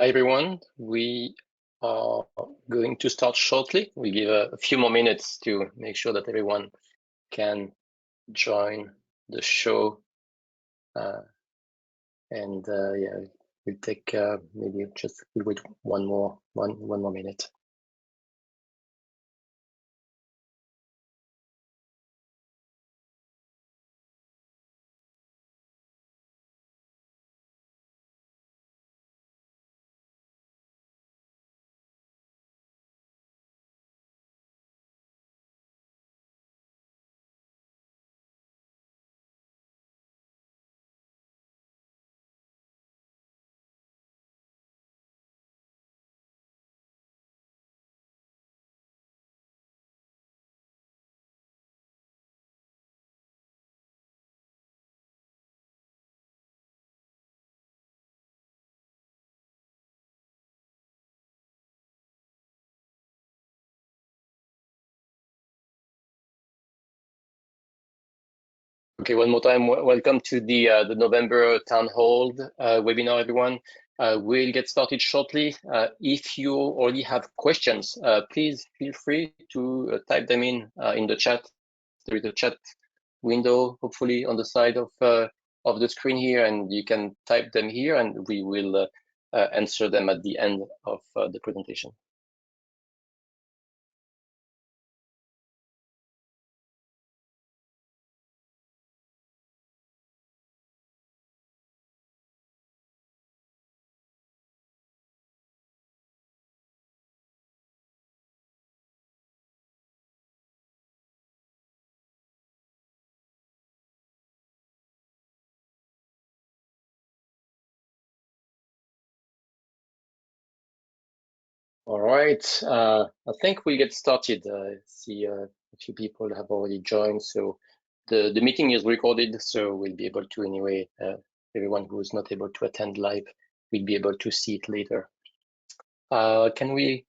Hi everyone, we are going to start shortly. We give a few more minutes to make sure that everyone can join the show. Yeah, we'll take maybe just we'll wait one more minute. Okay, one more time, welcome to the November Town Hall webinar, everyone. We'll get started shortly. If you already have questions, please feel free to type them in the chat. There is a chat window, hopefully on the side of the screen here, and you can type them here, and we will answer them at the end of the presentation. All right, I think we'll get started. I see a few people have already joined, so the meeting is recorded, so we'll be able to anyway, everyone who is not able to attend live will be able to see it later. Can we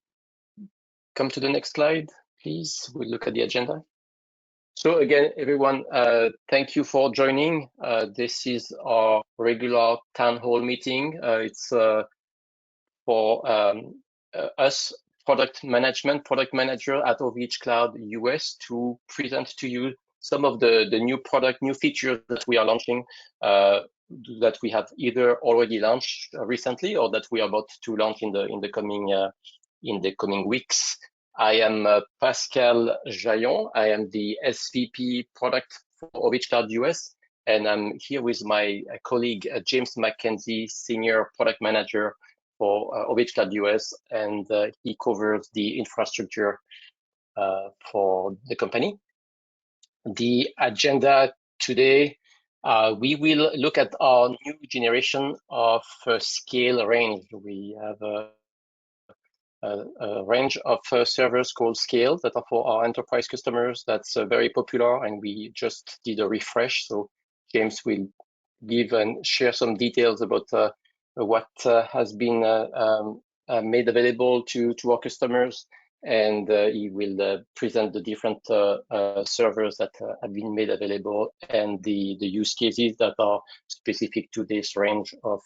come to the next slide, please? We'll look at the agenda. So again, everyone, thank you for joining. This is our regular town hall meeting. It's for us, product manager at OVHCloud US, to present to you some of the new features that we are launching, that we have either already launched recently or that we are about to launch in the coming weeks. I am Pascal Jaillon. I am the SVP product for OVHCloud US, and I'm here with my colleague James McKenzie, senior product manager for OVHCloud US, and he covers the infrastructure for the company. The agenda today, we will look at our new generation of scale range. We have a range of servers called Scale that are for our enterprise customers. That's very popular, and we just did a refresh. So James will give and share some details about what has been made available to our customers, and he will present the different servers that have been made available and the use cases that are specific to this range of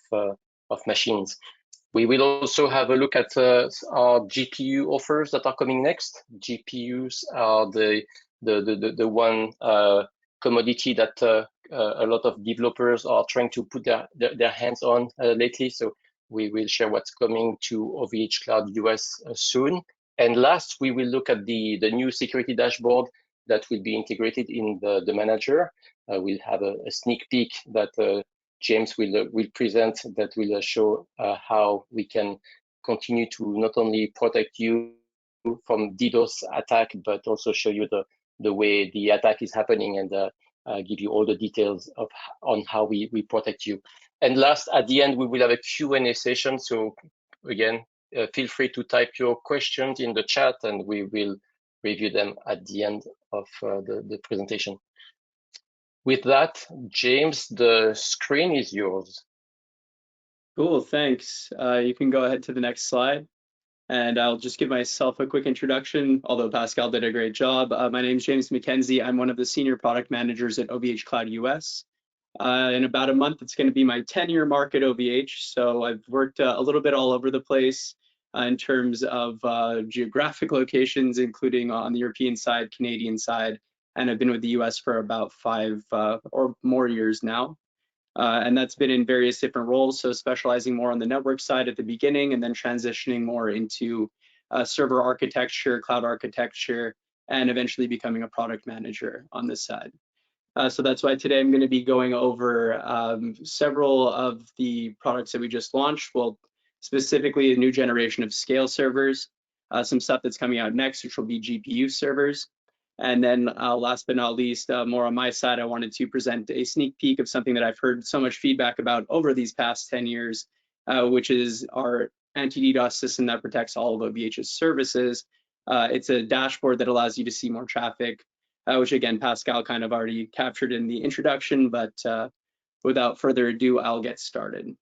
machines. We will also have a look at our GPU offers that are coming next. GPUs are the one commodity that a lot of developers are trying to put their hands on lately. So we will share what's coming to OVHCloud US soon. And last, we will look at the new security dashboard that will be integrated in the manager. We'll have a sneak peek that James will present, that will show how we can continue to not only protect you from DDoS attack, but also show you the way the attack is happening, and give you all the details on how we protect you. And last, at the end, we will have a Q&A session. So again, feel free to type your questions in the chat, and we will review them at the end of the presentation. With that, James, the screen is yours. Cool, thanks. You can go ahead to the next slide. And I'll just give myself a quick introduction, although Pascal did a great job. My name is James McKenzie. I'm one of the senior product managers at OVHCloud US. In about a month, it's going to be my 10-year mark at OVH. So I've worked a little bit all over the place in terms of geographic locations, including on the European side, Canadian side, and I've been with the US for about 5 or more years now. And that's been in various different roles, so specializing more on the network side at the beginning and then transitioning more into server architecture, cloud architecture, and eventually becoming a product manager on this side. So that's why today I'm going to be going over several of the products that we just launched. Well, specifically a new generation of scale servers, some stuff that's coming out next, which will be GPU servers. And then last but not least, more on my side, I wanted to present a sneak peek of something that I've heard so much feedback about over these past 10 years, which is our anti-DDoS system that protects all of OVH's services. It's a dashboard that allows you to see more traffic, which again, Pascal kind of already captured in the introduction, but without further ado, I'll get started.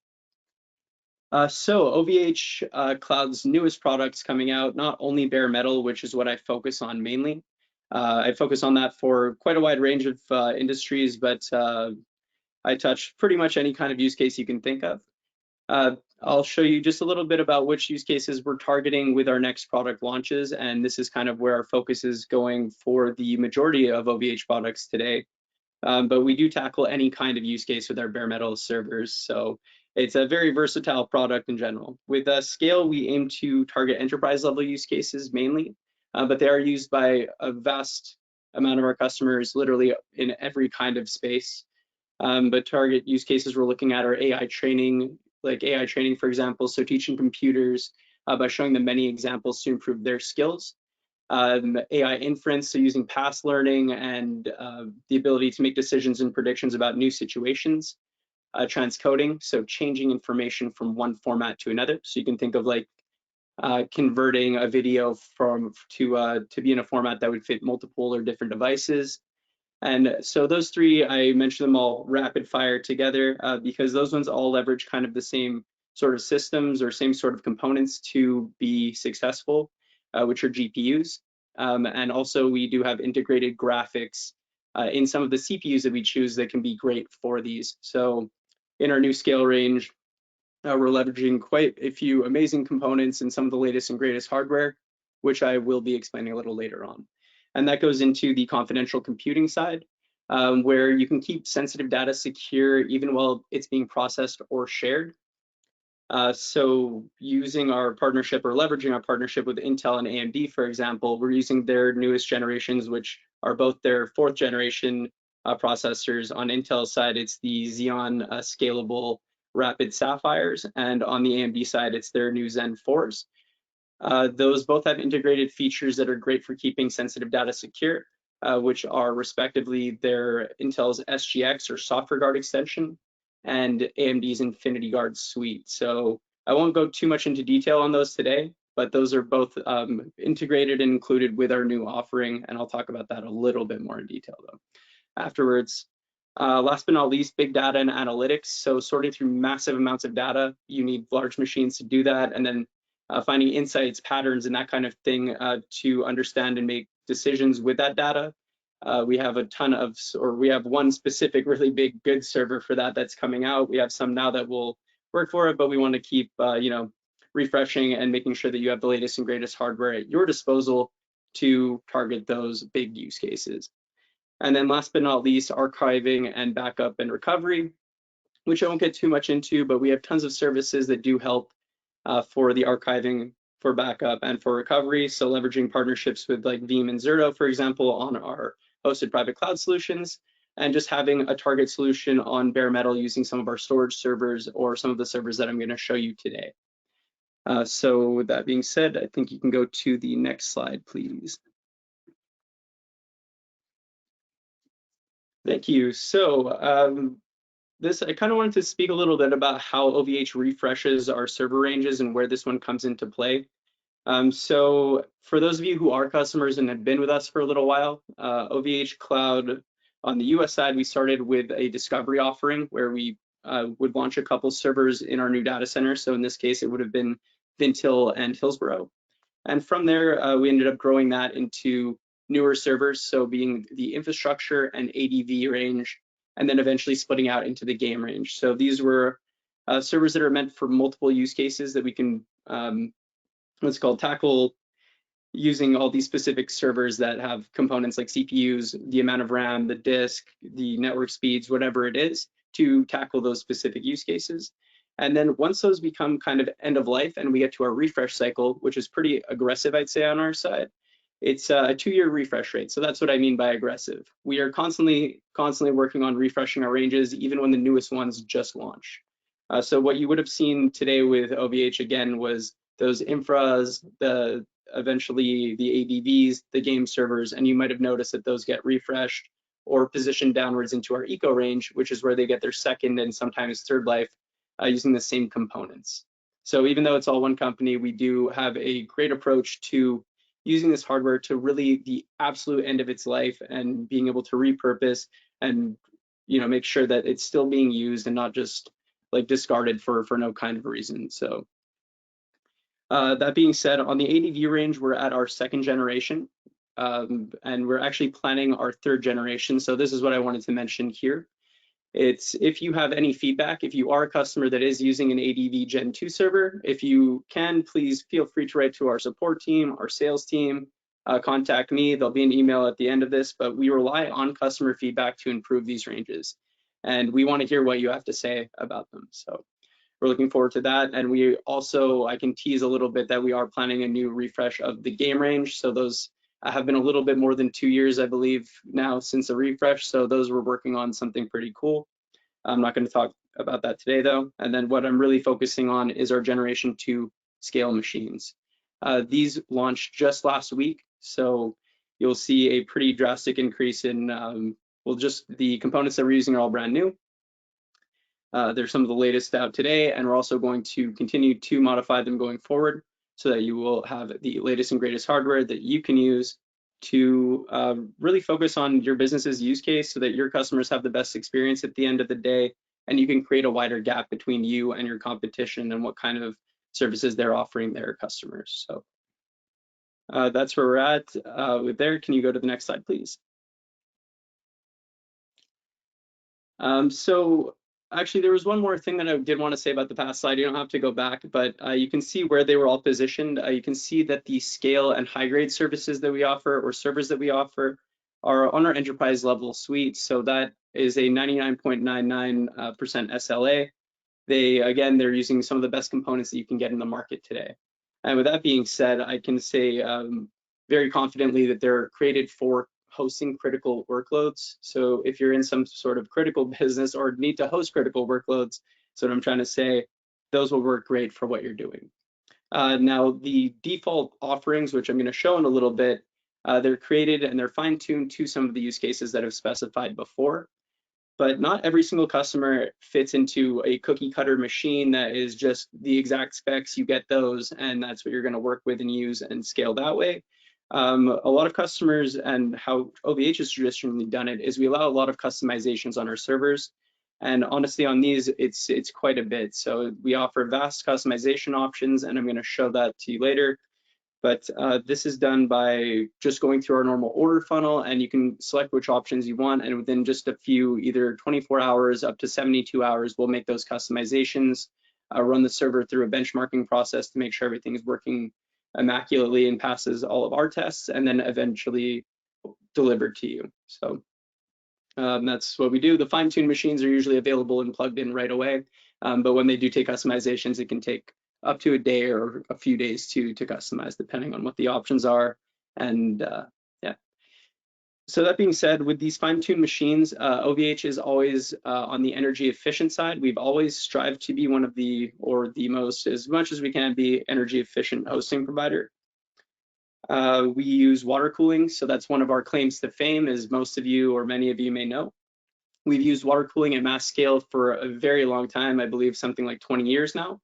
So OVHCloud's newest products coming out, not only bare metal, which is what I focus on mainly. I focus on that for quite a wide range of industries, but I touch pretty much any kind of use case you can think of. I'll show you just a little bit about which use cases we're targeting with our next product launches, and this is kind of where our focus is going for the majority of OVH products today. But we do tackle any kind of use case with our bare metal servers, so it's a very versatile product in general. With Scale, we aim to target enterprise level use cases mainly, but they are used by a vast amount of our customers, literally in every kind of space. But target use cases we're looking at are AI training, like AI training, for example, so teaching computers by showing them many examples to improve their skills. AI inference, so using past learning and the ability to make decisions and predictions about new situations. Transcoding, so changing information from one format to another. So you can think of like converting a video to be in a format that would fit multiple or different devices. And so those three, I mentioned them all rapid fire together because those ones all leverage kind of the same sort of systems or same sort of components to be successful, which are GPUs. And also we do have integrated graphics in some of the CPUs that we choose that can be great for these. So in our new scale range, we're leveraging quite a few amazing components and some of the latest and greatest hardware, which I will be explaining a little later on. And that goes into the confidential computing side, where you can keep sensitive data secure even while it's being processed or shared. So using our partnership or leveraging our partnership with Intel and AMD, for example, we're using their newest generations, which are both their 4th generation processors. On Intel's side, it's the Xeon scalable Rapid Sapphires, and on the AMD side, it's their new Zen 4s. Those both have integrated features that are great for keeping sensitive data secure, which are respectively their Intel's SGX or Software Guard extension and AMD's Infinity Guard suite. So I won't go too much into detail on those today, but those are both integrated and included with our new offering, and I'll talk about that a little bit more in detail though afterwards. Last but not least, big data and analytics. So sorting through massive amounts of data, you need large machines to do that, and then finding insights, patterns, and that kind of thing to understand and make decisions with that data. We have a ton of, or we have one specific really big good server for that that's coming out. We have some now that will work for it, but we want to keep, refreshing and making sure that you have the latest and greatest hardware at your disposal to target those big use cases. And then last but not least, archiving and backup and recovery, which I won't get too much into, but we have tons of services that do help for the archiving, for backup, and for recovery. So leveraging partnerships with like Veeam and Zerto, for example, on our hosted private cloud solutions, and just having a target solution on bare metal using some of our storage servers or some of the servers that I'm going to show you today. So with that being said, I think you can go to the next slide, please. Thank you. So I kind of wanted to speak a little bit about how OVH refreshes our server ranges and where this one comes into play. So for those of you who are customers and have been with us for a little while, OVHCloud on the US side, we started with a discovery offering where we would launch a couple servers in our new data center. So in this case, it would have been Vintil and Hillsborough. And from there, we ended up growing that into newer servers, so being the infrastructure and ADV range, and then eventually splitting out into the game range. So these were servers that are meant for multiple use cases that we can tackle using all these specific servers that have components like CPUs, the amount of RAM, the disk, the network speeds, whatever it is, to tackle those specific use cases. And then once those become kind of end of life and we get to our refresh cycle, which is pretty aggressive, I'd say, on our side, it's a 2-year refresh rate. So that's what I mean by aggressive. We are constantly working on refreshing our ranges, even when the newest ones just launch. So what you would have seen today with OVH again was those infras, eventually the ADVs, the game servers, and you might have noticed that those get refreshed or positioned downwards into our eco range, which is where they get their second and sometimes third life using the same components. So even though it's all one company, we do have a great approach to using this hardware to really the absolute end of its life and being able to repurpose and make sure that it's still being used and not just like discarded for no kind of reason. So that being said, on the ADV range, we're at our 2nd generation, and we're actually planning our 3rd generation. So this is what I wanted to mention here. It's if you have any feedback, if you are a customer that is using an ADV Gen 2 server, if you can, please feel free to write to our support team, our sales team, contact me. There'll be an email at the end of this, but we rely on customer feedback to improve these ranges. And we want to hear what you have to say about them. So we're looking forward to that. And we also, I can tease a little bit that we are planning a new refresh of the game range. So those have been a little bit more than 2 years, I believe, now since the refresh. So those we're working on something pretty cool. I'm not going to talk about that today, though. And then what I'm really focusing on is our Generation 2 scale machines. These launched just last week. So you'll see a pretty drastic increase in, just the components that we're using are all brand new. They're some of the latest out today, and we're also going to continue to modify them going forward so that you will have the latest and greatest hardware that you can use to really focus on your business's use case so that your customers have the best experience at the end of the day, and you can create a wider gap between you and your competition and what kind of services they're offering their customers. So that's where we're at with there. Can you go to the next slide, please? So actually, there was one more thing that I did want to say about the past slide. You don't have to go back, but you can see where they were all positioned. You can see that the scale and high grade services that we offer or servers that we offer are on our enterprise level suite. So that is a 99.99% SLA. They're using some of the best components that you can get in the market today. And with that being said, I can say very confidently that they're created for hosting critical workloads. So if you're in some sort of critical business or need to host critical workloads, so what I'm trying to say, those will work great for what you're doing. Now, the default offerings, which I'm going to show in a little bit, they're created and they're fine-tuned to some of the use cases that I've specified before. But not every single customer fits into a cookie cutter machine that is just the exact specs. You get those, and that's what you're going to work with and use and scale that way. A lot of customers, and how OVH has traditionally done it, is we allow a lot of customizations on our servers. And honestly, on these, it's quite a bit. So we offer vast customization options, and I'm going to show that to you later. But this is done by just going through our normal order funnel, and you can select which options you want, and within just a few, either 24 hours up to 72 hours, we'll make those customizations, run the server through a benchmarking process to make sure everything is working immaculately and passes all of our tests, and then eventually delivered to you. So that's what we do. The fine-tuned machines are usually available and plugged in right away, but when they do take customizations, it can take up to a day or a few days to customize, depending on what the options are. And yeah. So that being said, with these fine-tuned machines, OVH is always on the energy efficient side. We've always strived to be one of the, or the most, as much as we can be, energy efficient hosting provider. We use water cooling, so that's one of our claims to fame, as most of you or many of you may know. We've used water cooling at mass scale for a very long time, I believe something like 20 years now.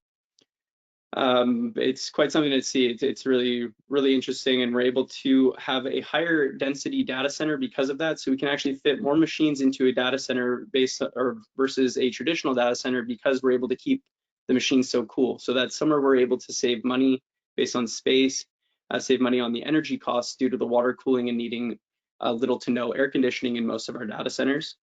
It's quite something to see. It's really, really interesting, and we're able to have a higher density data center because of that. So we can actually fit more machines into a data center versus a traditional data center, because we're able to keep the machines so cool. So that's somewhere we're able to save money based on space, save money on the energy costs due to the water cooling and needing little to no air conditioning in most of our data centers.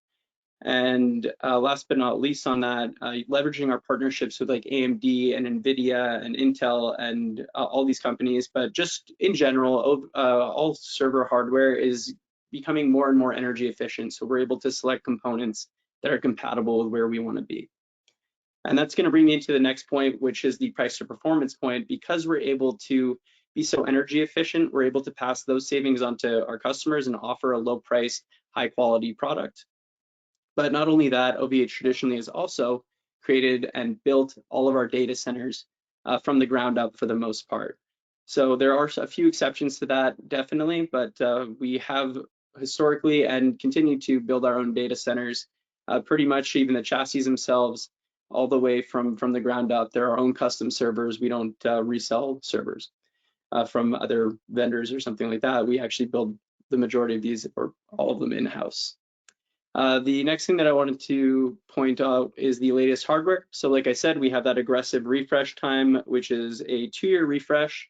And last but not least on that, leveraging our partnerships with like AMD and NVIDIA and Intel and all these companies, but just in general, all server hardware is becoming more and more energy efficient. So we're able to select components that are compatible with where we want to be. And that's going to bring me to the next point, which is the price to performance point. Because we're able to be so energy efficient, we're able to pass those savings on to our customers and offer a low price, high quality product. But not only that, OVH traditionally has also created and built all of our data centers from the ground up for the most part. So there are a few exceptions to that, definitely, but we have historically and continue to build our own data centers, pretty much even the chassis themselves, all the way from the ground up. They're our own custom servers. We don't resell servers from other vendors or something like that. We actually build the majority of these or all of them in-house. The next thing that I wanted to point out is the latest hardware. So like I said, we have that aggressive refresh time, which is a 2-year refresh,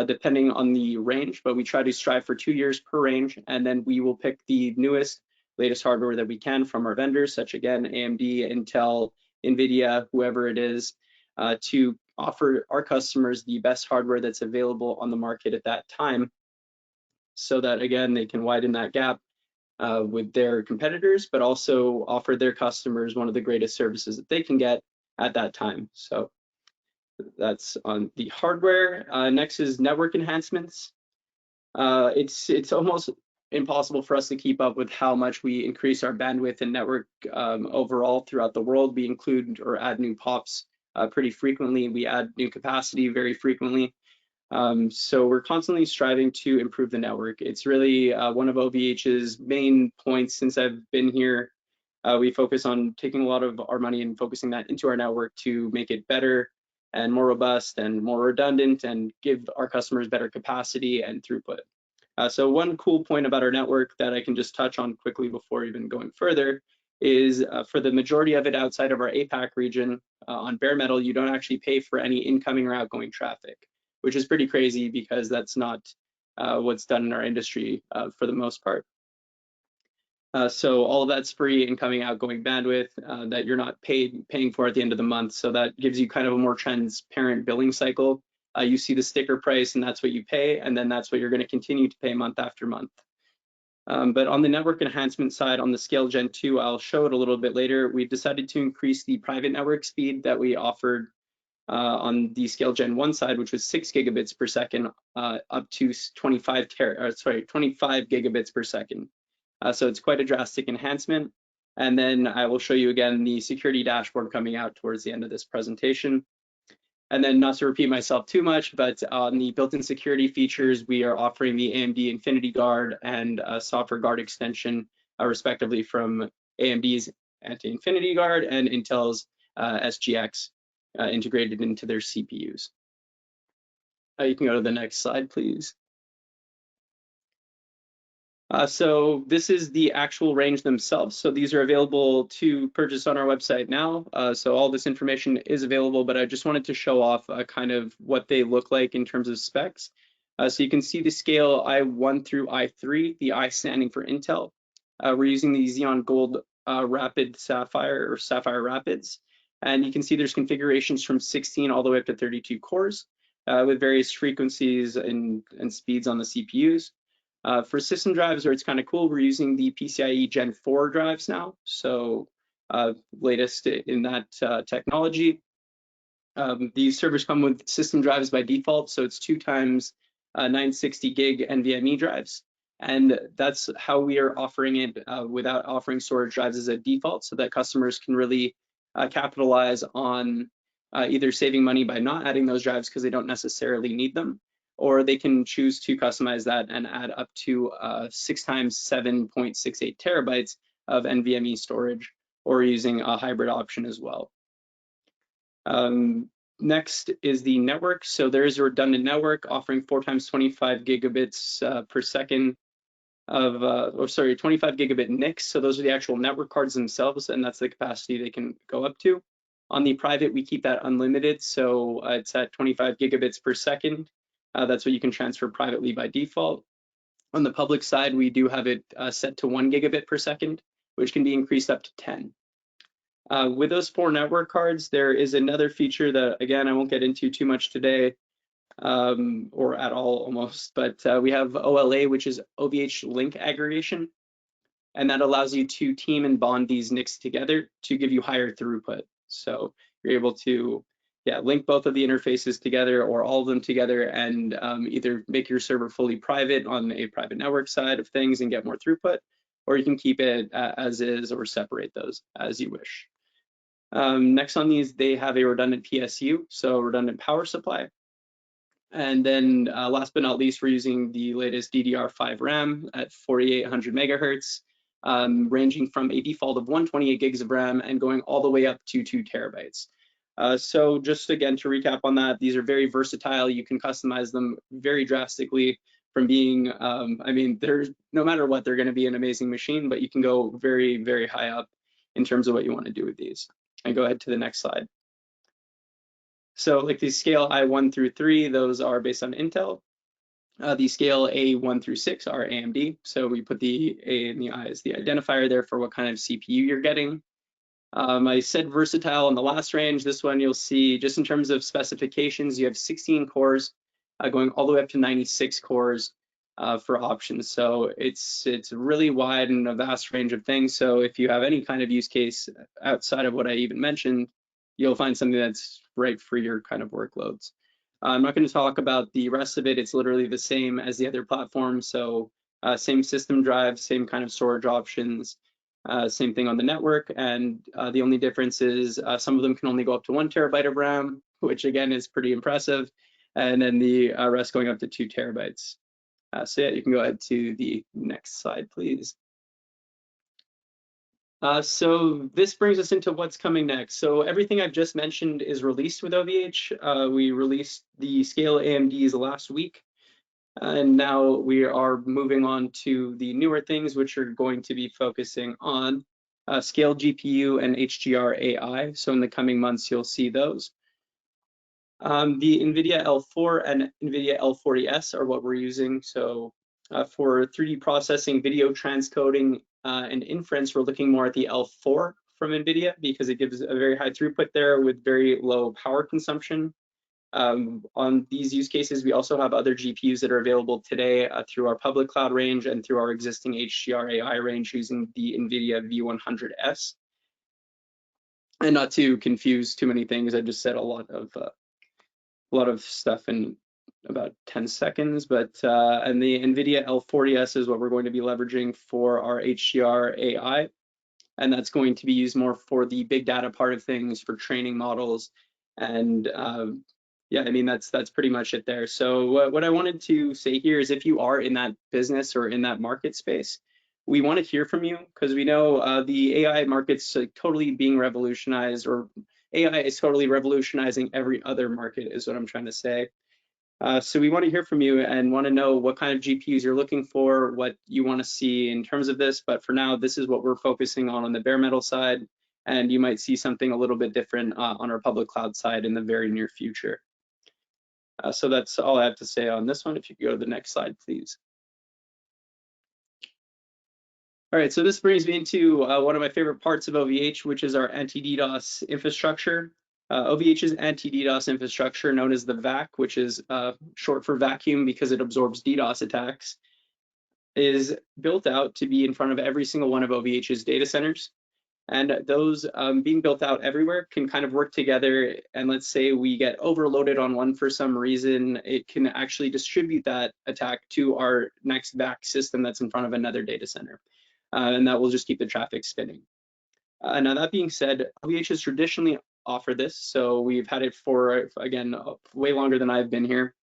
depending on the range, but we try to strive for 2 years per range. And then we will pick the newest, latest hardware that we can from our vendors, such again, AMD, Intel, NVIDIA, whoever it is, to offer our customers the best hardware that's available on the market at that time, so that again, they can widen that gap with their competitors, but also offer their customers one of the greatest services that they can get at that time. So that's on the hardware. Next is network enhancements. It's almost impossible for us to keep up with how much we increase our bandwidth and network overall throughout the world. We include or add new POPs pretty frequently. We add new capacity very frequently. So we're constantly striving to improve the network. It's really one of OVH's main points since I've been here. We focus on taking a lot of our money and focusing that into our network to make it better and more robust and more redundant and give our customers better capacity and throughput. So one cool point about our network that I can just touch on quickly before even going further is for the majority of it outside of our APAC region, on bare metal, you don't actually pay for any incoming or outgoing traffic, which is pretty crazy because that's not what's done in our industry for the most part. So all of that's free incoming, outgoing bandwidth that you're not paying for at the end of the month. So that gives you kind of a more transparent billing cycle. You see the sticker price and that's what you pay, and then that's what you're going to continue to pay month after month. But on the network enhancement side, on the Scale Gen 2, I'll show it a little bit later. We've decided to increase the private network speed that we offered on the Scale Gen 1 side, which was 6 gigabits per second, up to 25 gigabits per second. So it's quite a drastic enhancement. And then I will show you again the security dashboard coming out towards the end of this presentation. And then not to repeat myself too much, but on the built-in security features, we are offering the AMD Infinity Guard and Software Guard extension, respectively, from AMD's Anti-Infinity Guard and Intel's SGX integrated into their CPUs. You can go to the next slide, please. So this is the actual range themselves. So these are available to purchase on our website now. So all this information is available, but I just wanted to show off kind of what they look like in terms of specs. So you can see the scale i1 through i3, the I standing for Intel. We're using the Xeon Gold Rapid Sapphire or Sapphire Rapids. And you can see there's configurations from 16 all the way up to 32 cores with various frequencies and speeds on the CPUs. For system drives, where it's kind of cool, we're using the PCIe Gen 4 drives now, so latest in that technology. These servers come with system drives by default, so it's 2 times 960 gig NVMe drives, and that's how we are offering it without offering storage drives as a default, so that customers can really capitalize on either saving money by not adding those drives because they don't necessarily need them, or they can choose to customize that and add up to 6 times 7.68 terabytes of NVMe storage, or using a hybrid option as well. Next is the network. So there is a redundant network offering 4 times 25 gigabits per second of, 25 gigabit NICs. So those are the actual network cards themselves, and that's the capacity they can go up to. On the private, we keep that unlimited, so it's at 25 gigabits per second. That's what you can transfer privately by default. On the public side, we do have it set to 1 gigabit per second, which can be increased up to 10. With those 4 network cards, there is another feature that, again, I won't get into too much today, or at all almost, but we have OLA, which is OVH link aggregation, and that allows you to team and bond these NICs together to give you higher throughput. So you're able to link both of the interfaces together or all of them together and either make your server fully private on a private network side of things and get more throughput, or you can keep it as is or separate those as you wish. Next on these, they have a redundant PSU, so redundant power supply. And then last but not least, we're using the latest DDR5 RAM at 4800 megahertz, ranging from a default of 128 gigs of RAM and going all the way up to 2 terabytes. So just again, to recap on that, these are very versatile. You can customize them very drastically from being, I mean, there's no matter what, they're gonna be an amazing machine, but you can go very, very high up in terms of what you wanna do with these. And go ahead to the next slide. So like the scale I1 through 3, those are based on Intel. The scale A1 through 6 are AMD. So we put the A and the I as the identifier there for what kind of CPU you're getting. I said versatile in the last range. This one you'll see just in terms of specifications, you have 16 cores going all the way up to 96 cores for options. So it's really wide and a vast range of things. So if you have any kind of use case outside of what I even mentioned, you'll find something that's right for your kind of workloads. I'm not going to talk about the rest of it. It's literally the same as the other platforms. So same system drive, same kind of storage options, same thing on the network. And the only difference is some of them can only go up to 1 terabyte of RAM, which again is pretty impressive. And then the rest going up to 2 terabytes. So yeah, you can go ahead to the next slide, please. So this brings us into what's coming next. So everything I've just mentioned is released with OVH. We released the Scale AMDs last week, and now we are moving on to the newer things, which are going to be focusing on Scale GPU and HGR AI. So in the coming months, you'll see those. The NVIDIA L4 and NVIDIA L40S are what we're using. So for 3D processing, video transcoding, and inference, we're looking more at the L4 from NVIDIA because it gives a very high throughput there with very low power consumption. On these use cases, we also have other GPUs that are available today through our public cloud range and through our existing HGR AI range using the NVIDIA V100S. And not to confuse too many things, I just said a lot of stuff in about 10 seconds, but and the NVIDIA L40S is what we're going to be leveraging for our HGR AI, and that's going to be used more for the big data part of things for training models. And yeah, I mean, that's pretty much it there. So what I wanted to say here is if you are in that business or in that market space, we want to hear from you because we know the AI market's totally being revolutionized, or AI is totally revolutionizing every other market is what I'm trying to say. So we want to hear from you and want to know what kind of GPUs you're looking for, what you want to see in terms of this. But for now, this is what we're focusing on the bare metal side. And you might see something a little bit different on our public cloud side in the very near future. So that's all I have to say on this one. If you could go to the next slide, please. All right, so this brings me into one of my favorite parts of OVH, which is our anti-DDoS infrastructure. OVH's anti-DDoS infrastructure, known as the VAC, which is short for vacuum because it absorbs DDoS attacks, is built out to be in front of every single one of OVH's data centers. And those being built out everywhere can kind of work together. And let's say we get overloaded on one for some reason, it can actually distribute that attack to our next VAC system that's in front of another data center. And that will just keep the traffic spinning. Now that being said, OVH has traditionally offered this, so we've had it for, again, way longer than I've been here.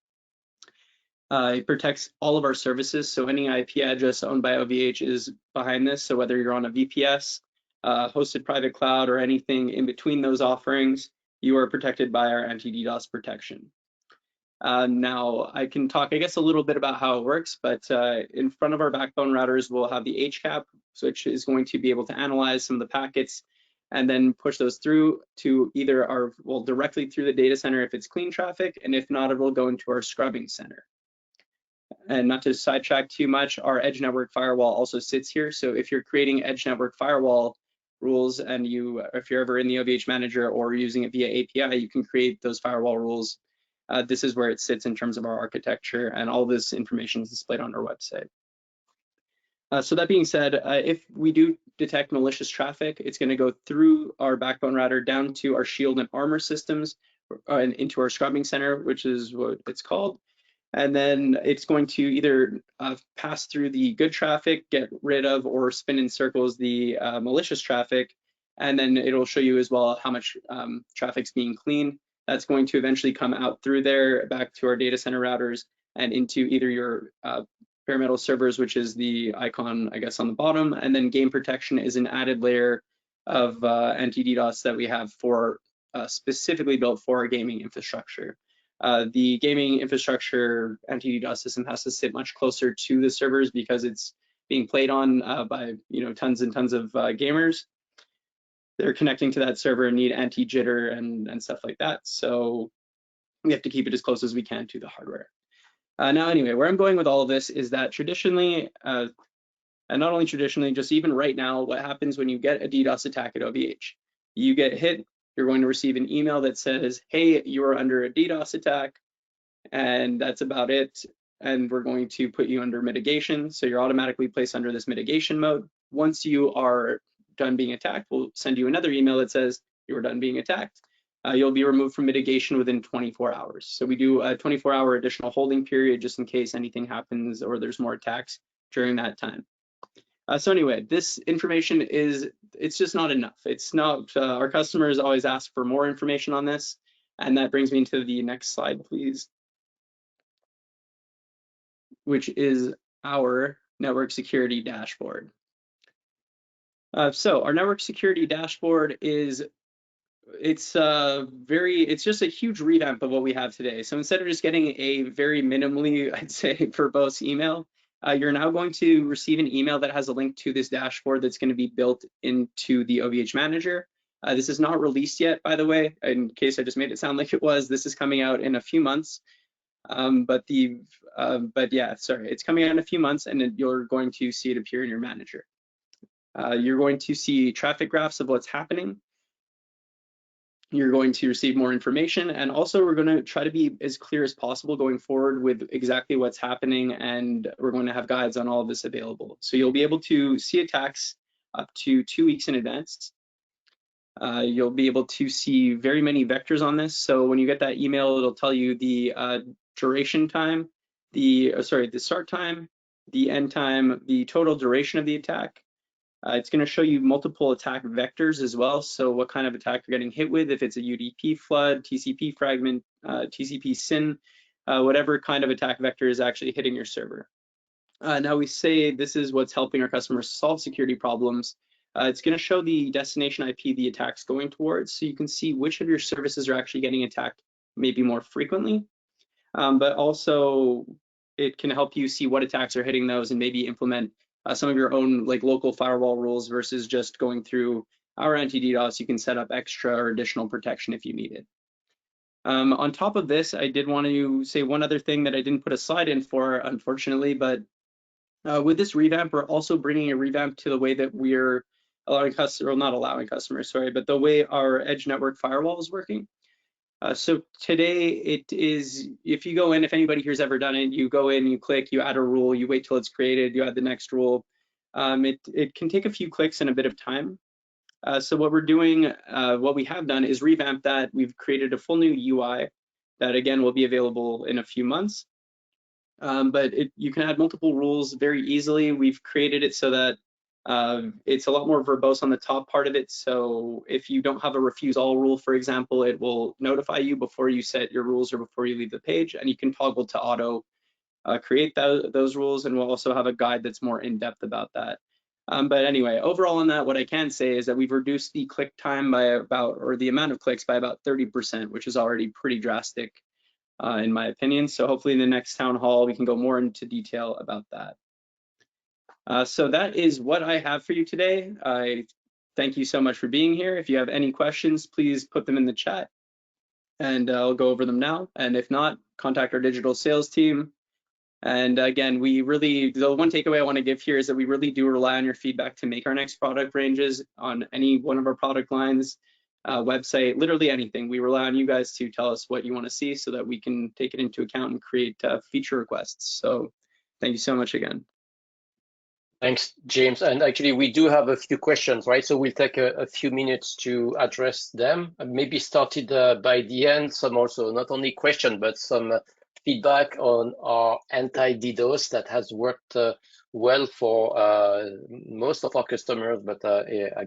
It protects all of our services, so any IP address owned by OVH is behind this, so whether you're on a VPS, hosted private cloud, or anything in between those offerings, you are protected by our anti-DDoS protection. Now I can talk, I guess, a little bit about how it works, but in front of our backbone routers, we'll have the HCAP, which is going to be able to analyze some of the packets and then push those through to either directly through the data center if it's clean traffic, and if not, it will go into our scrubbing center. and not to sidetrack too much, our edge network firewall also sits here. So if you're creating edge network firewall rules and if you're ever in the OVH manager or using it via API, you can create those firewall rules. This is where it sits in terms of our architecture, and all this information is displayed on our website. So that being said, if we do detect malicious traffic, it's going to go through our backbone router down to our shield and armor systems and into our scrubbing center, which is what it's called. And then it's going to either pass through the good traffic, get rid of or spin in circles the malicious traffic, and then it'll show you as well how much traffic's being cleaned. That's going to eventually come out through there back to our data center routers and into either your bare metal servers, which is the icon, I guess, on the bottom, and then game protection is an added layer of anti-DDoS that we have for specifically built for our gaming infrastructure. The gaming infrastructure anti-DDoS system has to sit much closer to the servers because it's being played on by tons and tons of gamers. They're connecting to that server and need anti-jitter and stuff like that. So we have to keep it as close as we can to the hardware. Now, anyway, where I'm going with all of this is that traditionally, and not only traditionally, just even right now, what happens when you get a DDoS attack at OVH? You get hit, you're going to receive an email that says, hey, you are under a DDoS attack, and that's about it. And we're going to put you under mitigation. So you're automatically placed under this mitigation mode. Once you are done being attacked, we'll send you another email that says you are done being attacked. You'll be removed from mitigation within 24 hours. So we do a 24-hour additional holding period just in case anything happens or there's more attacks during that time. So anyway, this information it's just not enough. It's not, our customers always ask for more information on this. And that brings me to the next slide, please, which is our network security dashboard. So our network security dashboard it's just a huge revamp of what we have today. So instead of just getting a very minimally, I'd say, verbose email, you're now going to receive an email that has a link to this dashboard that's going to be built into the OVH manager. This is not released yet, by the way, in case I just made it sound like it was. This is coming out in a few months. But yeah, sorry, it's coming out in a few months, and you're going to see it appear in your manager. You're going to see traffic graphs of what's happening. You're going to receive more information, and also we're going to try to be as clear as possible going forward with exactly what's happening, and we're going to have guides on all of this available. So you'll be able to see attacks up to 2 weeks in advance. You'll be able to see very many vectors on this. So when you get that email, it'll tell you the duration time, the start time, the end time, the total duration of the attack. It's going to show you multiple attack vectors as well. So what kind of attack you're getting hit with, if it's a UDP flood, TCP fragment, TCP SYN, whatever kind of attack vector is actually hitting your server. Now we say this is what's helping our customers solve security problems. It's going to show the destination IP the attack's going towards, so you can see which of your services are actually getting attacked maybe more frequently. But also it can help you see what attacks are hitting those and maybe implement some of your own local firewall rules versus just going through our anti-DDoS. You can set up extra or additional protection if you need it. On top of this, I did want to say one other thing that I didn't put a slide in for, unfortunately, but with this revamp, we're also bringing a revamp to the way that we're allowing customers, or not allowing customers, sorry, but the way our edge network firewall is working. So today it is, if you go in, if anybody here's ever done it, you go in, you click, you add a rule, you wait till it's created, you add the next rule. It can take a few clicks and a bit of time. So what we're doing, what we have done is revamp that. We've created a full new UI that again will be available in a few months. But you can add multiple rules very easily. We've created it so that it's a lot more verbose on the top part of it. So if you don't have a refuse all rule, for example, it will notify you before you set your rules or before you leave the page, and you can toggle to auto create those rules, and we'll also have a guide that's more in-depth about that. But anyway, overall on that, what I can say is that we've reduced the click time by about, or the amount of clicks by about 30%, which is already pretty drastic in my opinion. So hopefully in the next town hall, we can go more into detail about that. So that is what I have for you today. I thank you so much for being here. If you have any questions, please put them in the chat and I'll go over them now. And if not, contact our digital sales team. And again, the one takeaway I want to give here is that we really do rely on your feedback to make our next product ranges on any one of our product lines, website, literally anything. We rely on you guys to tell us what you want to see so that we can take it into account and create feature requests. So thank you so much again. Thanks, James. And actually, we do have a few questions, right? So we'll take a few minutes to address them. Maybe started by the end, some also not only question, but some feedback on our anti-DDoS that has worked well for most of our customers. But yeah,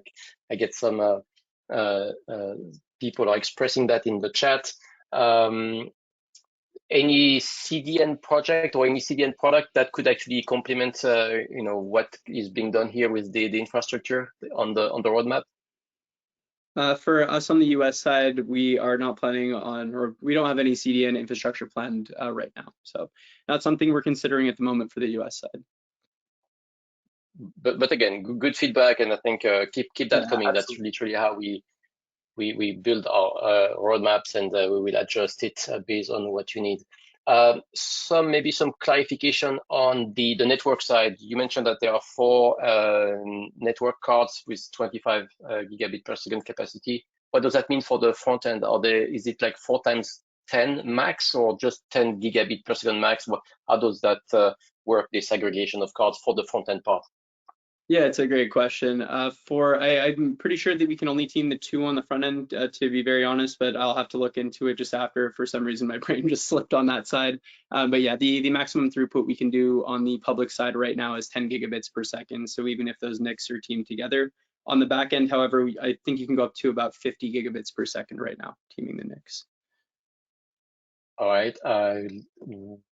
I get some people are expressing that in the chat. Any CDN project or any CDN product that could actually complement, what is being done here with the infrastructure on the roadmap? For us on the US side, we are not planning on, or we don't have any CDN infrastructure planned right now. So not something we're considering at the moment for the US side. But again, good feedback, and I think keep that coming. Absolutely. That's literally how we build our roadmaps, and we will adjust it based on what you need. Maybe some clarification on the network side. You mentioned that there are 4 network cards with 25 gigabit per second capacity. What does that mean for the front end? Is it like 4 times 10 max or just 10 gigabit per second max? How does that work, this aggregation of cards for the front end part? Yeah, it's a great question. I'm pretty sure that we can only team the 2 on the front end, to be very honest, but I'll have to look into it just after. For some reason, my brain just slipped on that side. But yeah, the maximum throughput we can do on the public side right now is 10 gigabits per second. So even if those NICs are teamed together. On the back end, however, I think you can go up to about 50 gigabits per second right now, teaming the NICs. All right.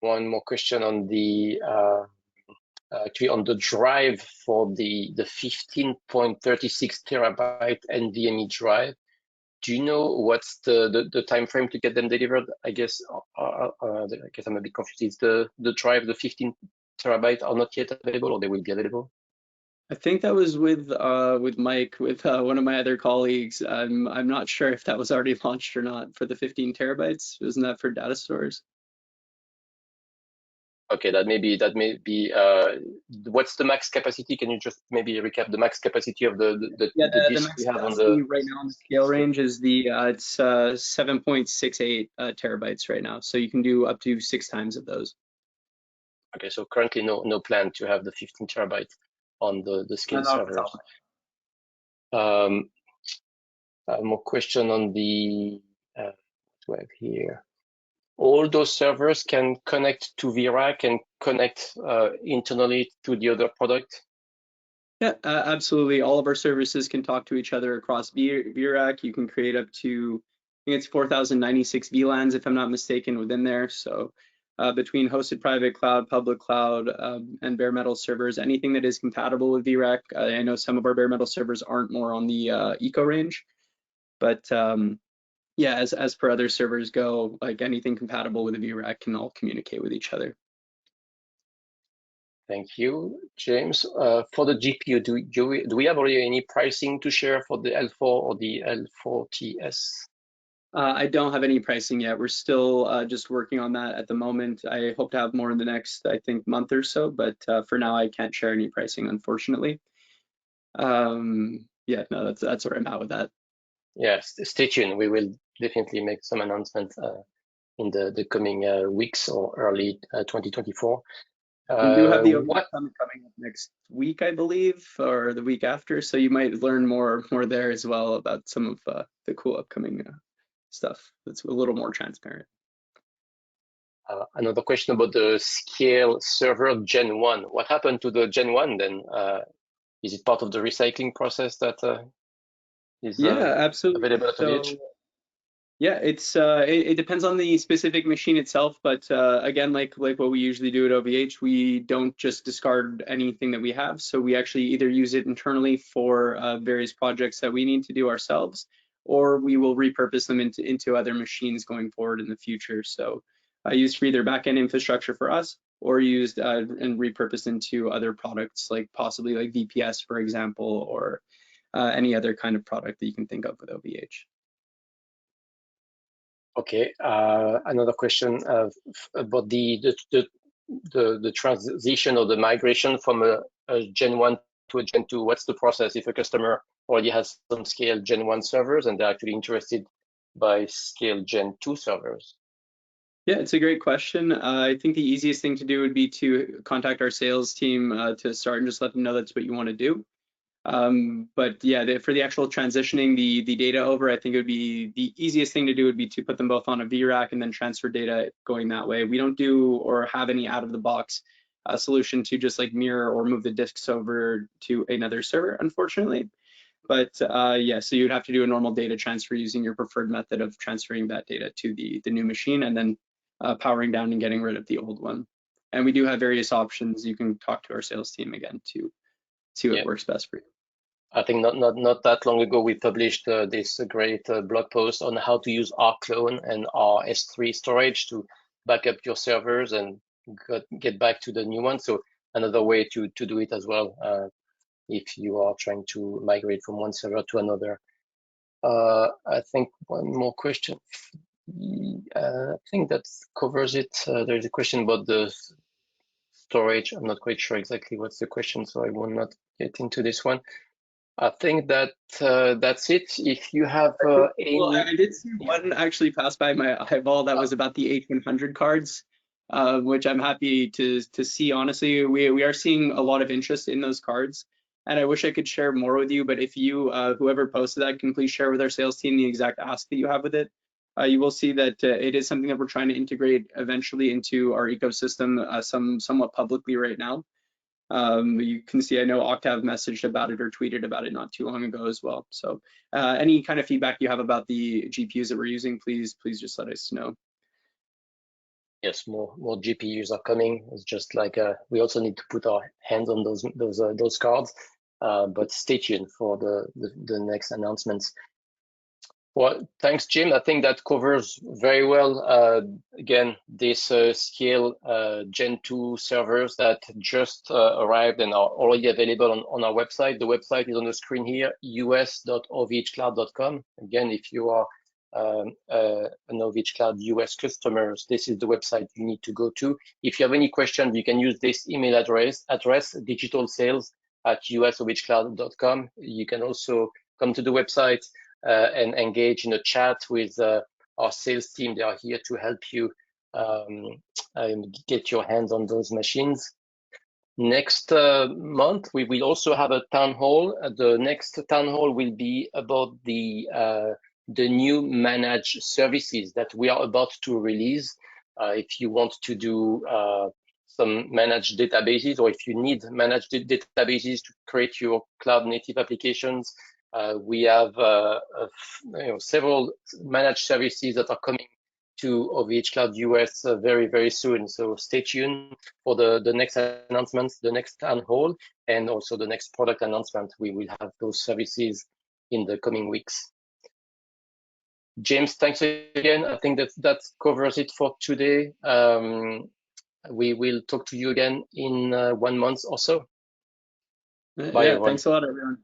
One more question on the actually on the drive for the 15.36 terabyte NVMe drive. Do you know what's the time frame to get them delivered? I guess I'm a bit confused. Is the drive, the 15 terabyte, are not yet available, or they will be available? I think that was with Mike, with one of my other colleagues. I'm not sure if that was already launched or not for the 15 terabytes. Isn't that for data stores? Okay, that may be. What's the max capacity? Can you just maybe recap the max capacity of the disk max we have on capacity the right now on the scale range is it's 7.68 terabytes right now. So you can do up to 6 times of those. Okay, so currently no plan to have the 15 terabyte on the scale servers. More question on the web here. All those servers can connect to VRAC and connect internally to the other product? Yeah, absolutely. All of our services can talk to each other across VRAC. You can create up to, I think it's 4,096 VLANs, if I'm not mistaken, within there. So between hosted private cloud, public cloud, and bare metal servers, anything that is compatible with VRAC. I know some of our bare metal servers aren't more on the eco range, but yeah, as per other servers go, like anything compatible with a VRAC can all communicate with each other. Thank you, James. For the GPU, do we have already any pricing to share for the L4 or the L4TS? I don't have any pricing yet. We're still just working on that at the moment. I hope to have more in the next, I think, month or so, but for now, I can't share any pricing, unfortunately. Yeah, no, that's where I'm at with that. Yes, stay tuned. We will definitely make some announcements in the coming weeks or early 2024. We do have the OVH Summit coming up next week, I believe, or the week after. So you might learn more there as well about some of the cool upcoming stuff that's a little more transparent. Another question about the Scale server Gen 1. What happened to the Gen 1 then? Is it part of the recycling process that is absolutely. available at OVH? Yeah, it depends on the specific machine itself, but again, like what we usually do at OVH, we don't just discard anything that we have. So we actually either use it internally for various projects that we need to do ourselves, or we will repurpose them into other machines going forward in the future. So used for either backend infrastructure for us, or used and repurposed into other products, like possibly like VPS, for example, or any other kind of product that you can think of with OVH. Okay, another question about the the transition or the migration from a Gen 1 to a Gen 2? What's the process if a customer already has some scale Gen 1 servers and they're actually interested by scale Gen 2 servers? Yeah, it's a great question. I think the easiest thing to do would be to contact our sales team to start and just let them know that's what you want to do. But yeah, for the actual transitioning the data over, I think it would be the easiest thing to do would be to put them both on a VRAC and then transfer data going that way. We don't do or have any out of the box solution to just like mirror or move the disks over to another server, unfortunately. But yeah, so you'd have to do a normal data transfer using your preferred method of transferring that data to the new machine and then powering down and getting rid of the old one. And we do have various options. You can talk to our sales team again to see what works best for you. I think not that long ago we published this great blog post on how to use our clone and our S3 storage to back up your servers and get back to the new one. So another way to do it as well if you are trying to migrate from one server to another. I think one more question. I think that covers it. There's a question about the storage. I'm not quite sure exactly what's the question, so I will not get into this one. I think that that's it. If you have any... Well, I did see one actually pass by my eyeball that was about the H100 cards, which I'm happy to see. Honestly, we are seeing a lot of interest in those cards, and I wish I could share more with you. But if you, whoever posted that, can please share with our sales team the exact ask that you have with it. You will see that it is something that we're trying to integrate eventually into our ecosystem, somewhat publicly right now. You can see I know Octave messaged about it or tweeted about it not too long ago as well. So any kind of feedback you have about the GPUs that we're using, please just let us know. Yes, more GPUs are coming. It's just like we also need to put our hands on those cards, but stay tuned for the next announcements. Well, thanks, Jim. I think that covers very well, again, this scale Gen 2 servers that just arrived and are already available on our website. The website is on the screen here, us.ovhcloud.com. Again, if you are an OVHCloud US customers, this is the website you need to go to. If you have any questions, you can use this email address digitalsales@usovhcloud.com. You can also come to the website and engage in a chat with our sales team. They are here to help you get your hands on those machines. Next month, we will also have a town hall. The next town hall will be about the new managed services that we are about to release. If you want to do some managed databases, or if you need managed databases to create your cloud native applications, we have several managed services that are coming to OVHCloud US very, very soon. So stay tuned for the next announcements, the next town hall, and also the next product announcement. We will have those services in the coming weeks. James, thanks again. I think that covers it for today. We will talk to you again in 1 month or so. Bye, Yeah, everyone. thanks a lot, everyone.